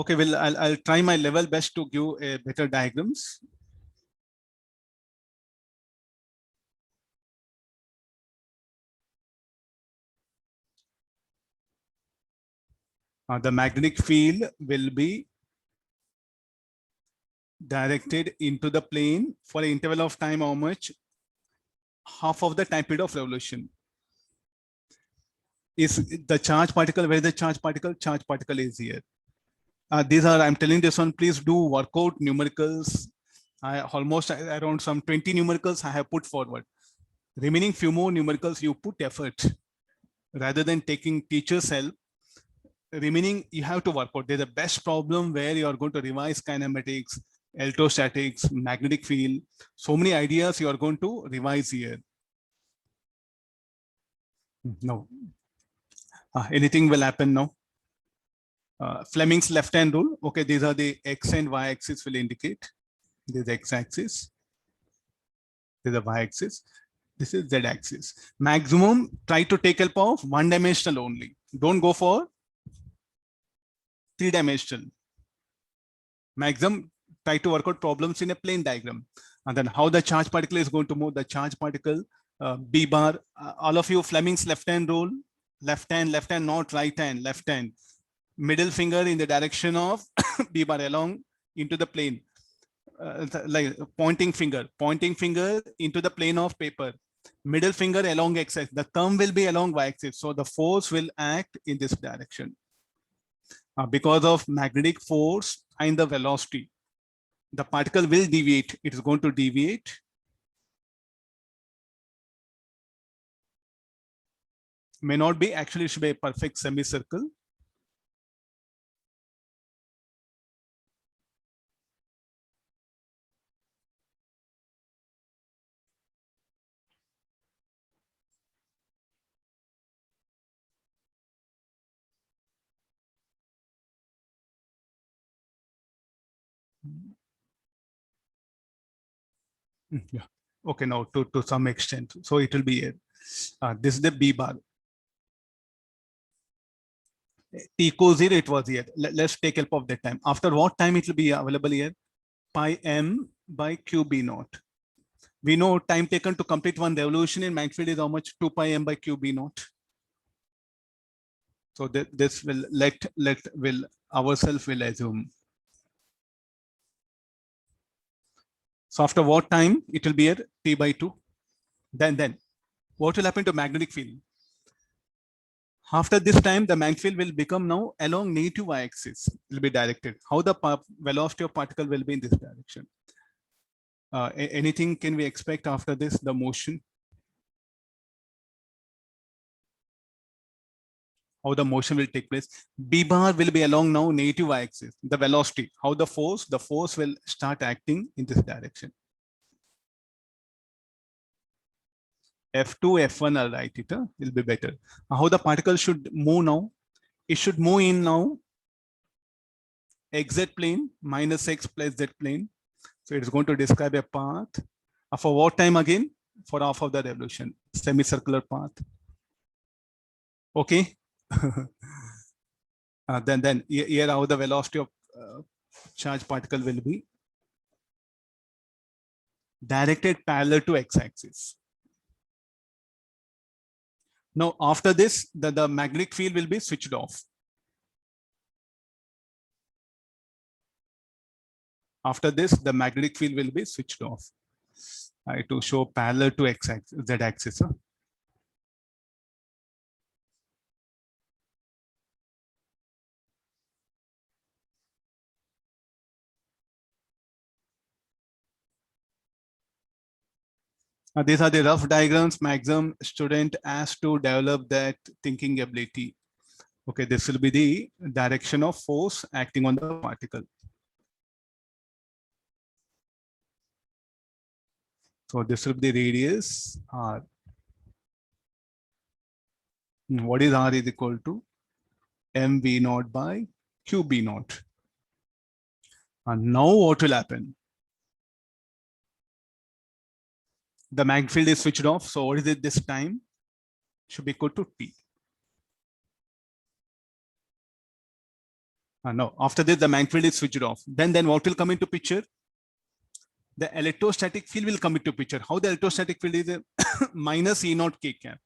Okay, well, I'll try my level best to give a better diagrams. The magnetic field will be directed into the plane for an interval of time how much? Half of the time period of revolution. Is the charge particle, where the charge particle is here. These are, I'm telling this one, please do work out numericals. I almost around some 20 numericals I have put forward. Remaining few more numericals, you put effort rather than taking teacher's help. Remaining, you have to work out. There's a best problem where you are going to revise kinematics, electrostatics, magnetic field. So many ideas you are going to revise here. No. Anything will happen now. Fleming's left-hand rule. Okay, these are the x and y axis will indicate. This is x-axis. This is the y-axis. This is z-axis. Maximum, try to take help of one-dimensional only. Don't go for three-dimensional. Maximum, try to work out problems in a plane diagram. And then how the charge particle is going to move. The charge particle, B bar, all of you, Fleming's left-hand rule. Left hand, not right hand, left hand. Middle finger in the direction of B bar along into the plane. Like pointing finger into the plane of paper. Middle finger along x-axis. The thumb will be along y-axis. So the force will act in this direction. Because of magnetic force and the velocity, the particle will deviate. It is going to deviate. May not be, actually it should be a perfect semicircle. Yeah. Okay, now to some extent. So it will be here. This is the B bar. T equals 0, it was here. Let's take help of that time. After what time it will be available here? Pi m by q b naught. We know time taken to complete one revolution in magnetic field is how much? 2 pi m by q b naught. So this will ourselves will assume. So after what time it will be here? T by 2. Then what will happen to magnetic field? After this time, the magnetic field will become now along negative y-axis. It will be directed. How the velocity of particle will be in this direction. Anything can we expect after this? The motion. How the motion will take place. B bar will be along now negative y-axis. The velocity. How the force will start acting in this direction. F2, F1, I'll write it. Will be better. How the particle should move now? It should move in now xz plane minus x plus z plane. So it's going to describe a path. For what time again? For half of the revolution. Semicircular path. Okay. Then here how the velocity of charge particle will be directed parallel to x-axis. Now after this, the magnetic field will be switched off. After this, the magnetic field will be switched off. To show parallel to x-axis, z-axis. These are the rough diagrams. Maximum student has to develop that thinking ability. Okay, this will be the direction of force acting on the particle. So this will be the radius r. What is r is equal to mv naught by qb naught. And now what will happen? The magnetic field is switched off. So what is it this time? Should be equal to T. No, after this, the magnetic field is switched off. Then what will come into picture? The electrostatic field will come into picture. How the electrostatic field is a minus E naught K cap.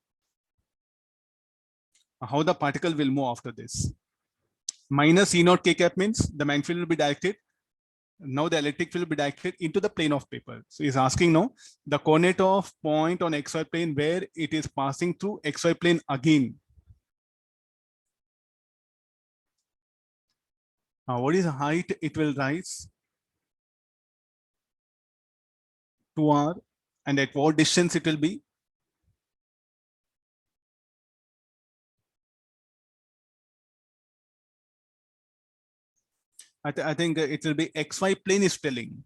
How the particle will move after this? Minus E naught K cap means the magnetic field will be directed. Now the electric field will be directed into the plane of paper. So he's asking now the coordinate of point on XY plane where it is passing through XY plane again. What is the height it will rise? 2r, and at what distance it will be? I think it will be XY plane is telling.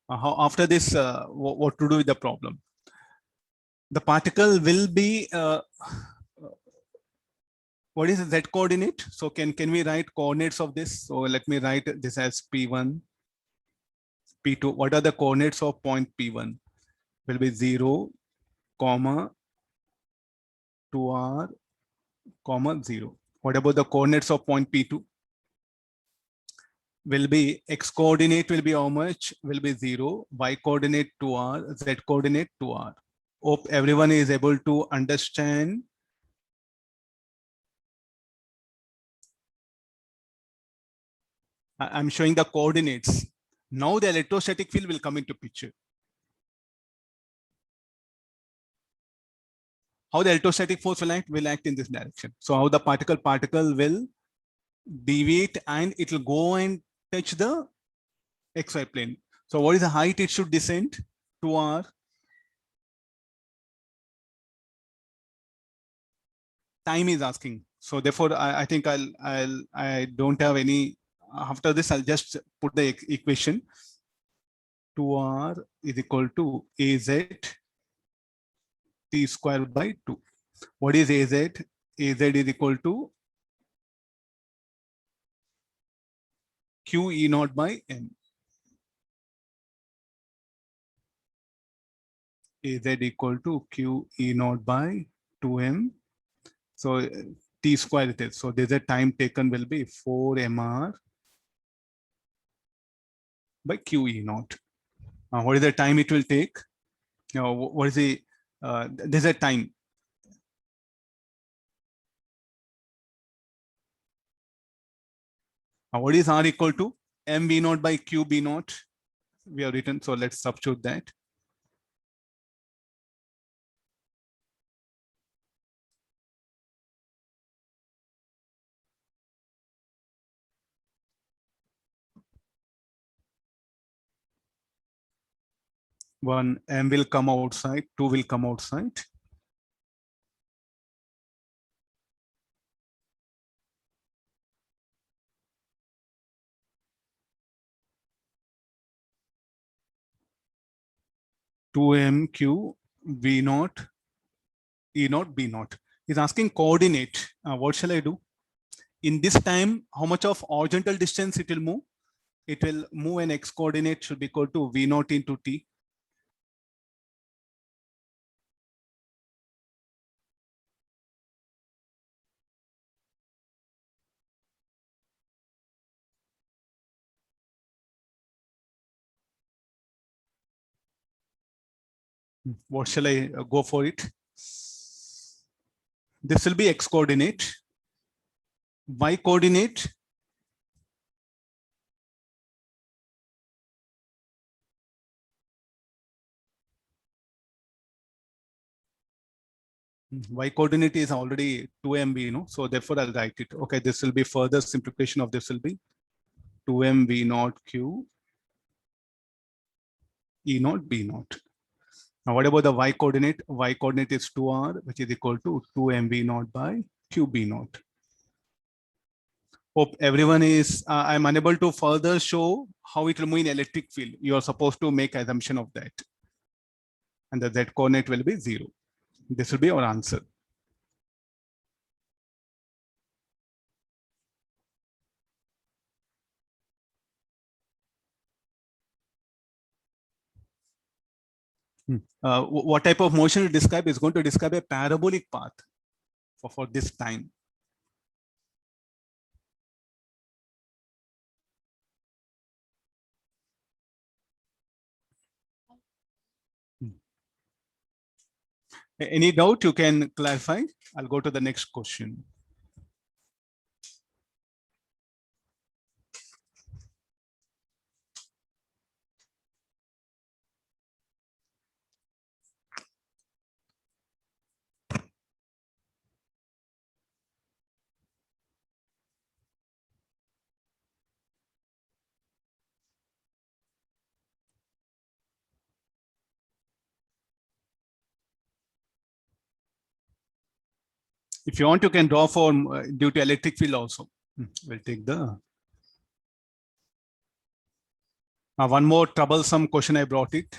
How after this, what to do with the problem? The particle will be, what is the Z coordinate? So can we write coordinates of this? So let me write this as P1, P2. What are the coordinates of point P1? Will be 0, comma, 2r, comma, 0. What about the coordinates of point P2? Will be X coordinate will be how much? Will be 0, Y coordinate 2r, Z coordinate 2r. Hope everyone is able to understand. I'm showing the coordinates. Now the electrostatic field will come into picture. How the electrostatic force will act in this direction. So how the particle will deviate and it will go and touch the XY plane. So what is the height it should descend? 2r. Time is asking. So therefore, I think I don't have any. After this, I'll just put the equation. 2r is equal to az t square by 2. What is az? Az is equal to q e naught by m. Az equal to q e naught by 2m. So t square it is. So there's a time taken will be 4 mr by q e naught. What is the time it will take? Now, what is the there's a time. What is r equal to? M v naught by q b naught. We have written, so let's substitute that. One m will come outside, 2 will come outside. Two m q v naught e naught b naught. He's asking coordinate. What shall I do? In this time, how much of horizontal distance it will move? It will move an x coordinate should be equal to v naught into t. What shall I go for it? This will be x coordinate. Y coordinate. Y coordinate is already 2mv, so therefore I'll write it. Okay, this will be further simplification of this will be 2mv naught q e naught b naught. Now what about the y coordinate? Y coordinate is 2r, which is equal to 2mv naught by q b naught. Hope everyone is, I'm unable to further show how it will move in electric field. You are supposed to make assumption of that. And the z coordinate will be 0. This will be our answer. What type of motion to describe is going to describe a parabolic path. for this time. Any doubt you can clarify? I'll go to the next question. If you want, you can draw for due to electric field also. We'll take the one more troublesome question. I brought it.